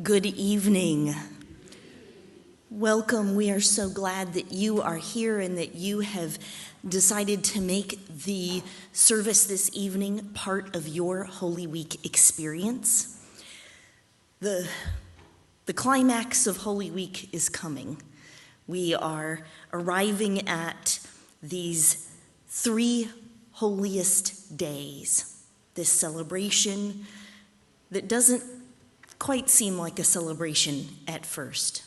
Good evening. Welcome. We are so glad that you are here and that you have decided to make the service this evening part of your Holy Week experience. The climax of Holy Week is coming. We are arriving at these 3 holiest days, this celebration that doesn't quite seem like a celebration at first.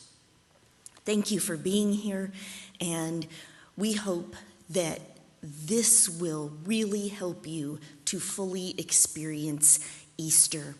Thank you for being here, and we hope that this will really help you to fully experience Easter.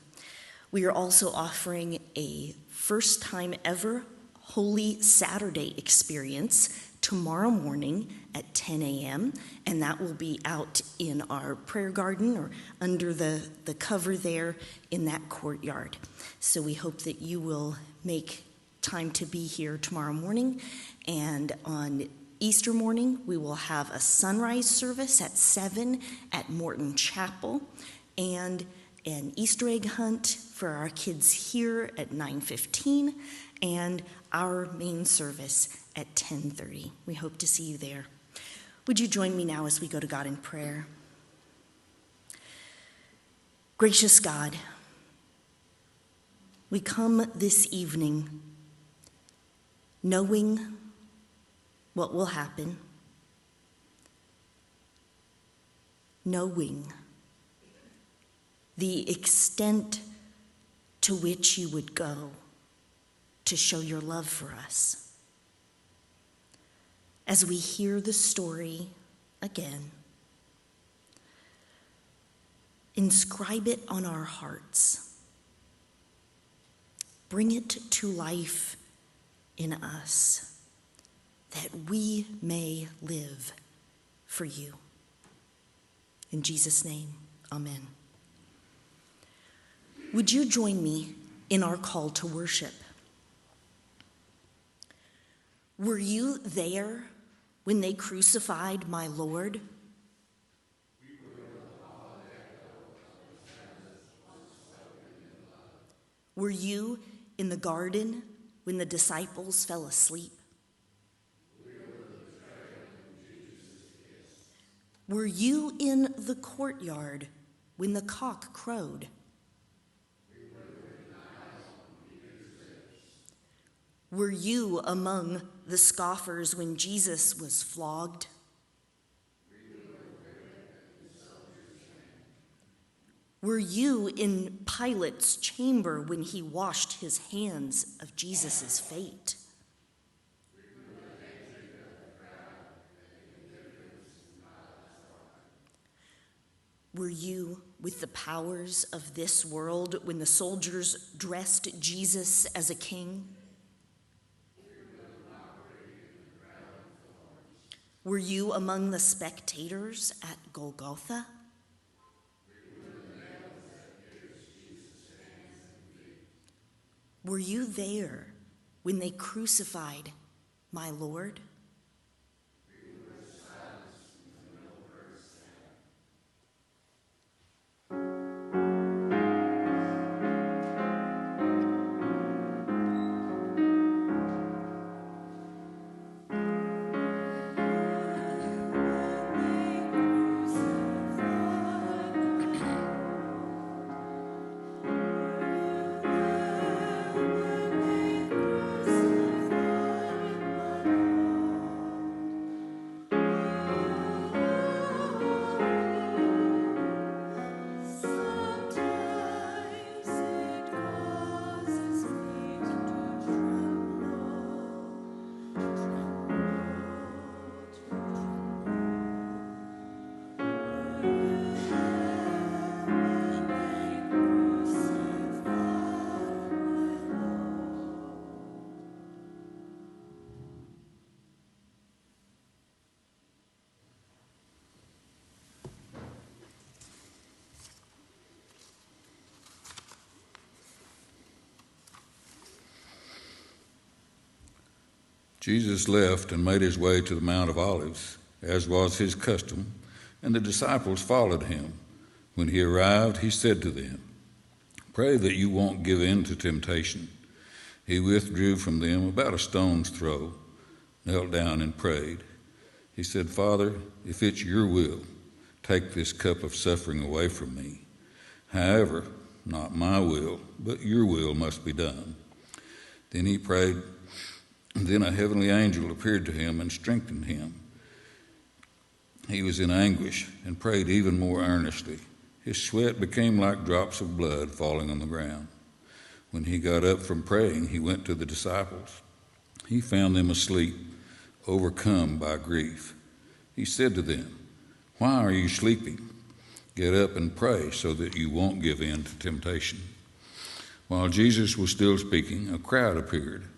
We are also offering a first time ever Holy Saturday experience tomorrow morning at 10 a.m., and that will be out in our prayer garden or under the cover there in that courtyard. So we hope that you will make time to be here tomorrow morning. And on Easter morning, we will have a sunrise service at 7 at Morton Chapel and an Easter egg hunt for our kids here at 9:15 and our main service at 10:30. We hope to see you there. Would you join me now as we go to God in prayer? Gracious God, We come this evening knowing what will happen, knowing the extent to which you would go to show your love for us. As we hear the story again, inscribe it on our hearts. Bring it to life in us, that we may live for you. In Jesus' name, amen. Would you join me in our call to worship? Were you there when they crucified my Lord? Were you in the garden when the disciples fell asleep? Were you in the courtyard when the cock crowed? Were you among the scoffers when Jesus was flogged? Were you in Pilate's chamber when he washed his hands of Jesus' fate? Were you with the powers of this world when the soldiers dressed Jesus as a king? Were you among the spectators at Golgotha? Were you there when they crucified my Lord? Jesus left and made his way to the Mount of Olives, as was his custom, and the disciples followed him. When he arrived, he said to them, "Pray that you won't give in to temptation." He withdrew from them about a stone's throw, knelt down and prayed. He said, "Father, if it's your will, take this cup of suffering away from me. However, not my will, but your will must be done." Then he prayed. Then a heavenly angel appeared to him and strengthened him. He was in anguish and prayed even more earnestly. His sweat became like drops of blood falling on the ground. When he got up from praying, he went to the disciples. He found them asleep, overcome by grief. He said to them, "Why are you sleeping? Get up and pray so that you won't give in to temptation." While Jesus was still speaking, a crowd appeared,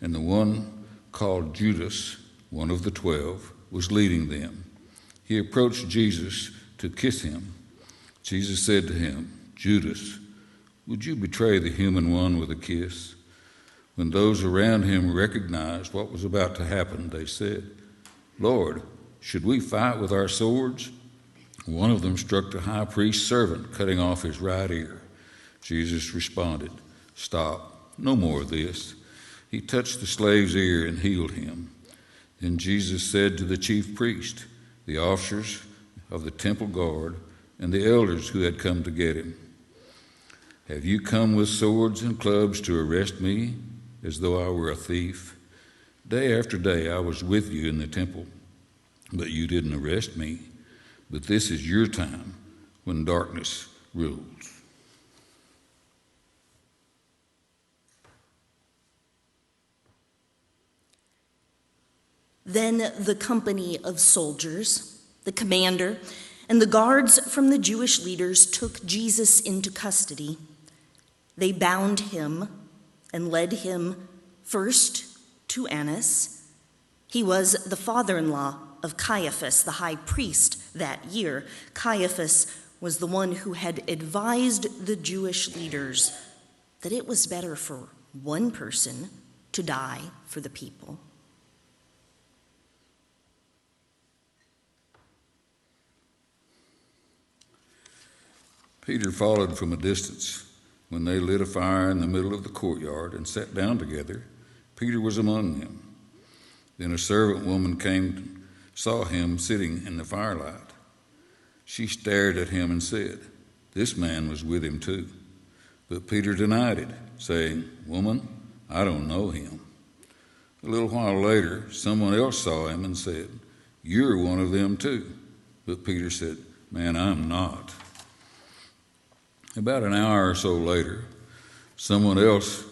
and the one called Judas, one of the 12, was leading them. He approached Jesus to kiss him. Jesus said to him, "Judas, would you betray the human one with a kiss?" When those around him recognized what was about to happen, they said, "Lord, should we fight with our swords?" One of them struck the high priest's servant, cutting off his right ear. Jesus responded, "Stop, no more of this." He touched the slave's ear and healed him. Then Jesus said to the chief priest, the officers of the temple guard, and the elders who had come to get him, Have you come with swords and clubs to arrest me, as though I were a thief? Day after day I was with you in the temple, but you didn't arrest me. But this is your time when darkness rules. Then the company of soldiers, the commander, and the guards from the Jewish leaders took Jesus into custody. They bound him and led him first to Annas. He was the father-in-law of Caiaphas, the high priest that year. Caiaphas was the one who had advised the Jewish leaders that it was better for one person to die for the people. Peter followed from a distance. When they lit a fire in the middle of the courtyard and sat down together, Peter was among them. Then a servant woman came, saw him sitting in the firelight. She stared at him and said, "This man was with him too." But Peter denied it, saying, "Woman, I don't know him." A little while later, someone else saw him and said, "You're one of them too." But Peter said, "Man, I'm not." About an hour or so later, someone else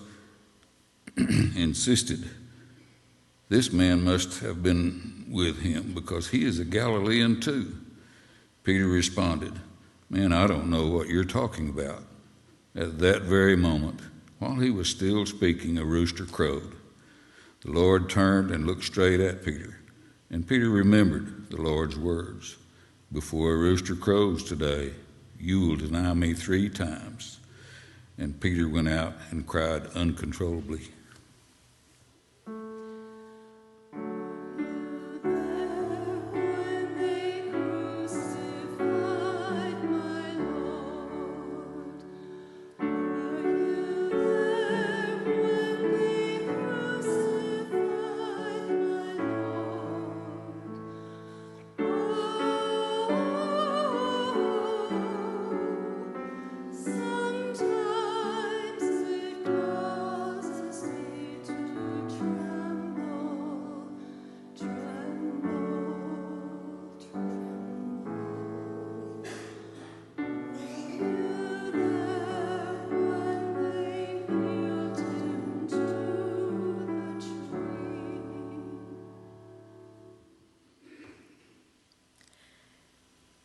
insisted, "This man must have been with him because he is a Galilean too." Peter responded, "Man, I don't know what you're talking about." At that very moment, while he was still speaking, a rooster crowed. The Lord turned and looked straight at Peter, and Peter remembered the Lord's words, "Before a rooster crows today, you will deny me 3 times." And Peter went out and cried uncontrollably.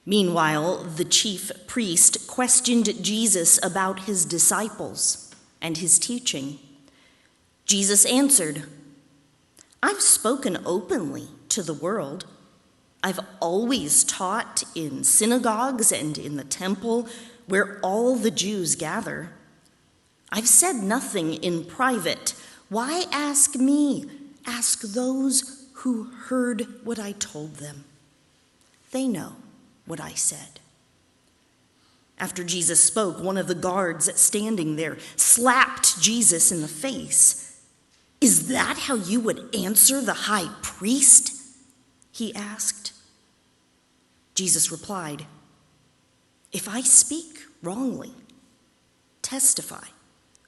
Meanwhile, the chief priest questioned Jesus about his disciples and his teaching. Jesus answered, "I've spoken openly to the world. I've always taught in synagogues and in the temple where all the Jews gather. I've said nothing in private. Why ask me? Ask those who heard what I told them. They know what I said." After Jesus spoke, one of the guards standing there slapped Jesus in the face. "Is that how you would answer the high priest?" he asked. Jesus replied, "If I speak wrongly, testify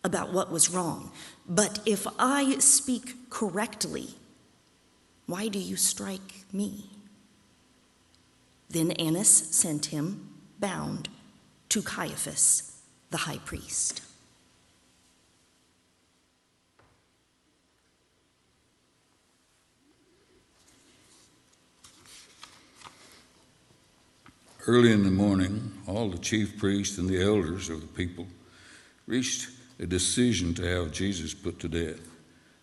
about what was wrong. But if I speak correctly, why do you strike me?" Then Annas sent him, bound, to Caiaphas, the high priest. Early in the morning, all the chief priests and the elders of the people reached a decision to have Jesus put to death.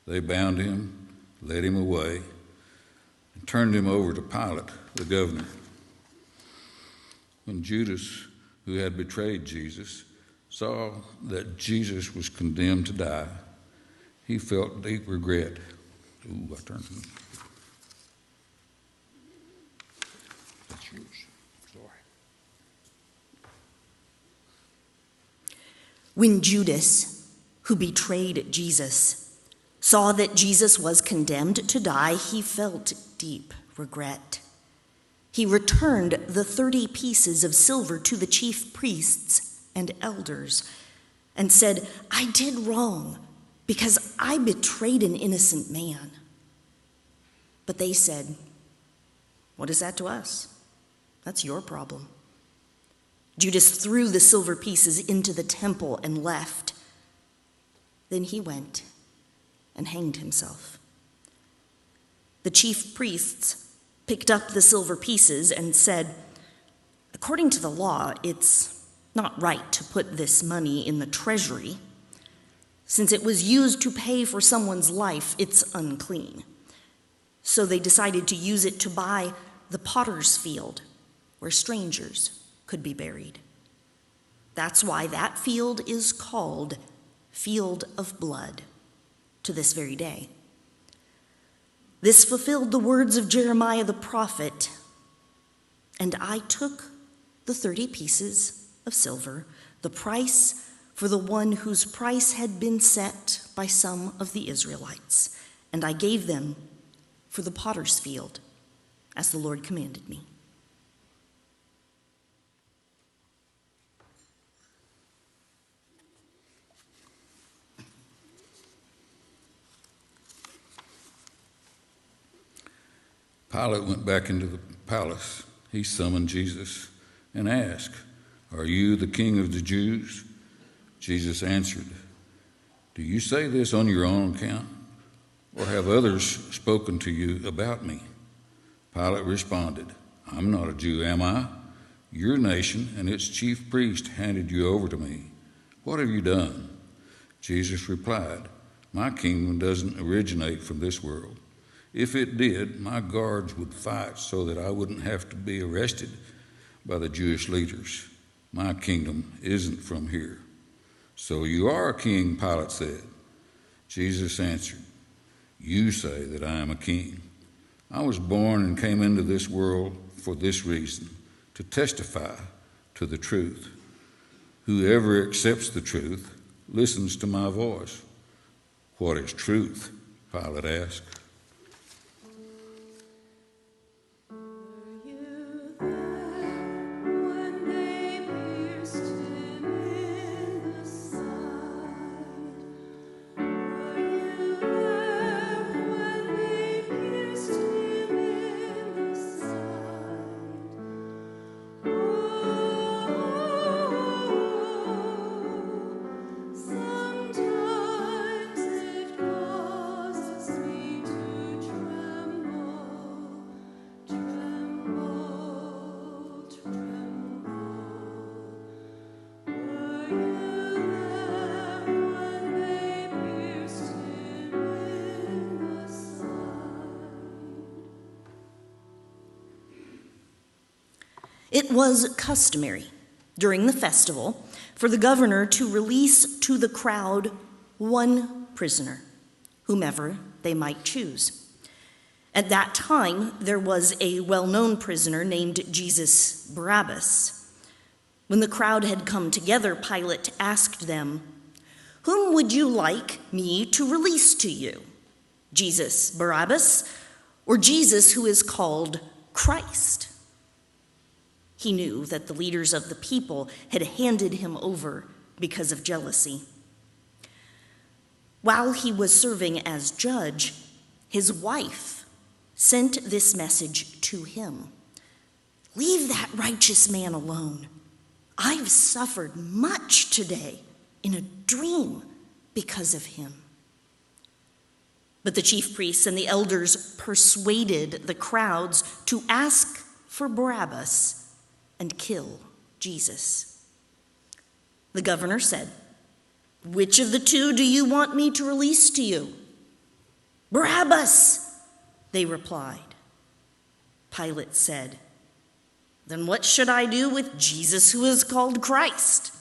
They bound him, led him away, and turned him over to Pilate, the governor. When Judas, who had betrayed Jesus, saw that Jesus was condemned to die, he felt deep regret. Ooh, I turned to me. That's yours. Sorry. When Judas, who betrayed Jesus, saw that Jesus was condemned to die, he felt deep regret. He returned the 30 pieces of silver to the chief priests and elders. and said, "I did wrong because I betrayed an innocent man." But they said, "What is that to us? That's your problem." Judas threw the silver pieces into the temple and left. Then he went and hanged himself. The chief priests picked up the silver pieces and said, "According to the law, it's not right to put this money in the treasury. Since it was used to pay for someone's life, it's unclean." So they decided to use it to buy the potter's field where strangers could be buried. That's why that field is called Field of Blood to this very day. This fulfilled the words of Jeremiah the prophet, "And I took the 30 pieces of silver, the price for the one whose price had been set by some of the Israelites, and I gave them for the potter's field, as the Lord commanded me." Pilate went back into the palace. He summoned Jesus and asked, "Are you the king of the Jews?" Jesus answered, "Do you say this on your own account, or have others spoken to you about me?" Pilate responded, "I'm not a Jew, am I? Your nation and its chief priest handed you over to me. What have you done?" Jesus replied, "My kingdom doesn't originate from this world. If it did, my guards would fight so that I wouldn't have to be arrested by the Jewish leaders. My kingdom isn't from here." "So you are a king," Pilate said. Jesus answered, "You say that I am a king. I was born and came into this world for this reason, to testify to the truth. Whoever accepts the truth listens to my voice." "What is truth?" Pilate asked. It was customary during the festival for the governor to release to the crowd one prisoner, whomever they might choose. At that time, there was a well-known prisoner named Jesus Barabbas. When the crowd had come together, Pilate asked them, "Whom would you like me to release to you? Jesus Barabbas, or Jesus who is called Christ?" He knew that the leaders of the people had handed him over because of jealousy. While he was serving as judge, his wife sent this message to him: "Leave that righteous man alone. I've suffered much today in a dream because of him." But the chief priests and the elders persuaded the crowds to ask for Barabbas and kill Jesus. The governor said, "Which of the two do you want me to release to you?" "Barabbas," they replied. Pilate said, "Then what should I do with Jesus who is called Christ?"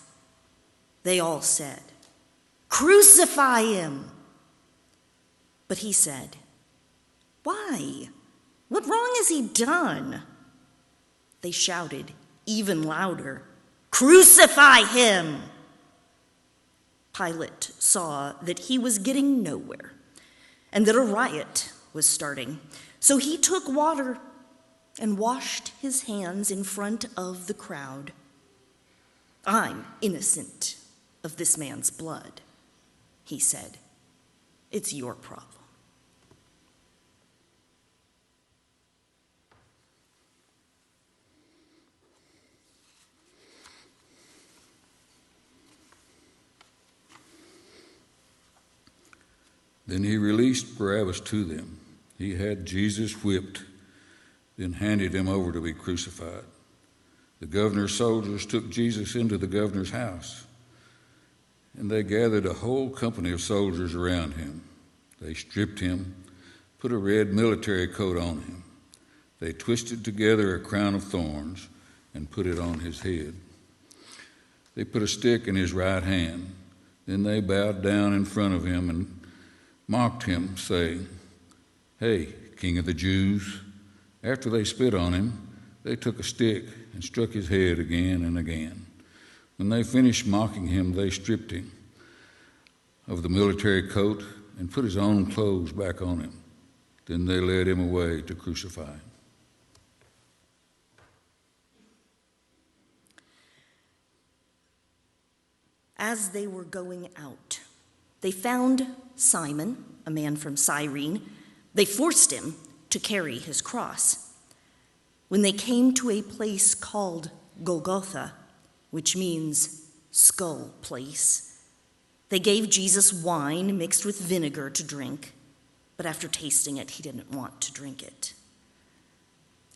They all said, "Crucify him." But he said, "Why? What wrong has he done?" They shouted even louder, "Crucify him!" Pilate saw that he was getting nowhere and that a riot was starting. So he took water and washed his hands in front of the crowd. "I'm innocent," of this man's blood. He said, "It's your problem." Then he released Barabbas to them. He had Jesus whipped, then handed him over to be crucified. The governor's soldiers took Jesus into the governor's house, and they gathered a whole company of soldiers around him. They stripped him, put a red military coat on him. They twisted together a crown of thorns and put it on his head. They put a stick in his right hand. Then they bowed down in front of him and mocked him, saying, "Hey, King of the Jews." After they spit on him, they took a stick and struck his head again and again. When they finished mocking him, they stripped him of the military coat and put his own clothes back on him. Then they led him away to crucify him. As they were going out, they found Simon, a man from Cyrene. They forced him to carry his cross. When they came to a place called Golgotha, which means skull place, they gave Jesus wine mixed with vinegar to drink, but after tasting it, he didn't want to drink it.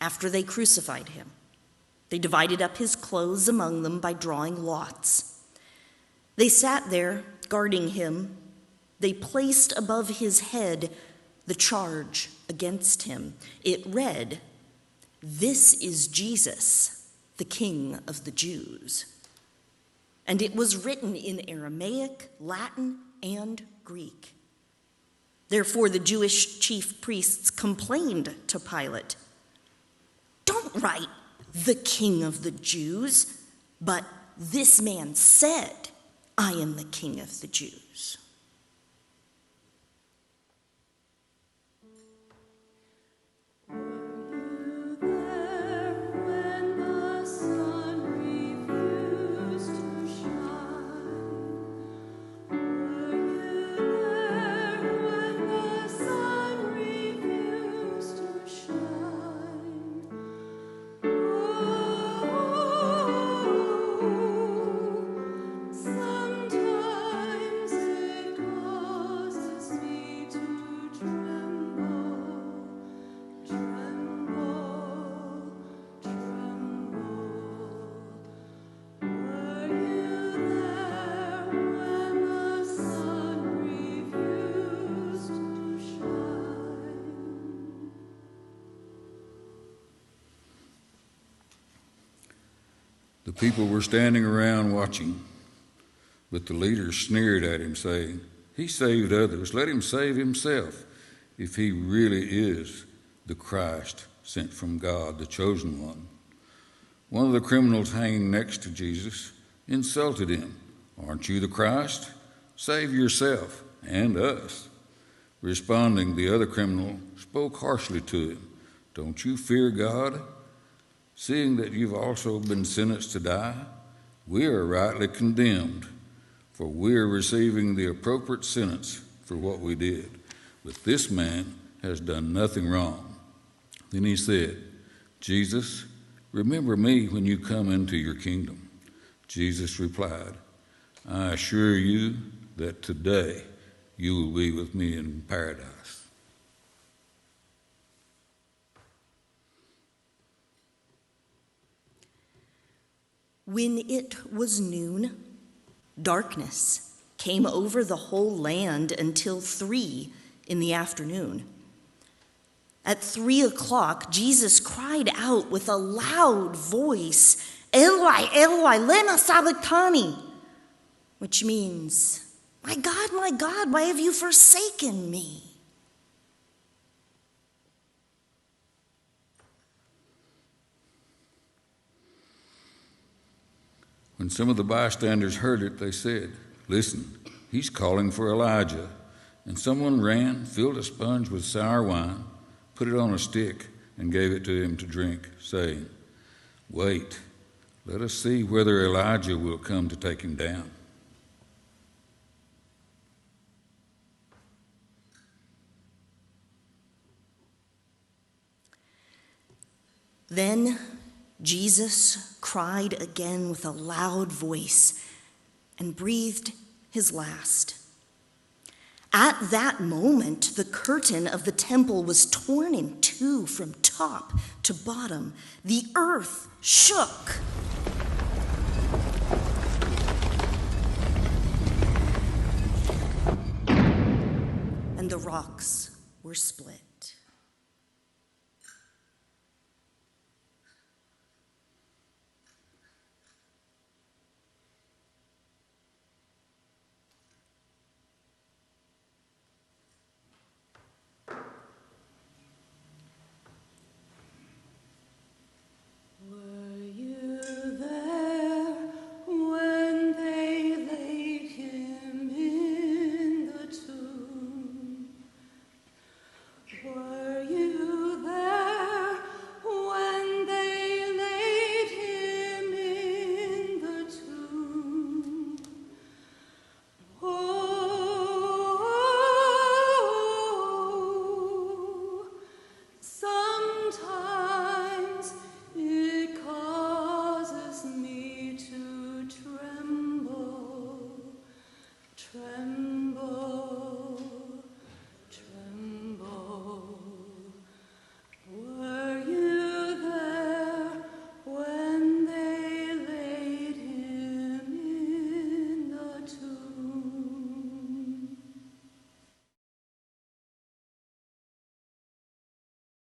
After they crucified him, they divided up his clothes among them by drawing lots. They sat there guarding him. They placed above his head the charge against him. It read, "This is Jesus, the King of the Jews." And it was written in Aramaic, Latin, and Greek. Therefore the Jewish chief priests complained to Pilate, "Don't write, 'the King of the Jews,' but 'this man said, I am the King of the Jews.'" The people were standing around watching, but the leaders sneered at him, saying, "He saved others. Let him save himself, if he really is the Christ sent from God, the chosen one." One of the criminals hanging next to Jesus insulted him. "Aren't you the Christ? Save yourself and us." Responding, the other criminal spoke harshly to him. "Don't you fear God? Seeing that you've also been sentenced to die, we are rightly condemned, for we are receiving the appropriate sentence for what we did. But this man has done nothing wrong." Then he said, "Jesus, remember me when you come into your kingdom." Jesus replied, "I assure you that today you will be with me in paradise." When it was noon, darkness came over the whole land until 3 p.m. At 3 o'clock, Jesus cried out with a loud voice, "Eloi, Eloi, lema sabachthani," which means, my God, why have you forsaken me?" When some of the bystanders heard it, they said, "Listen, he's calling for Elijah." And someone ran, filled a sponge with sour wine, put it on a stick, and gave it to him to drink, saying, "Wait, let us see whether Elijah will come to take him down." Then Jesus cried again with a loud voice and breathed his last. At that moment, the curtain of the temple was torn in two from top to bottom. The earth shook. And the rocks were split.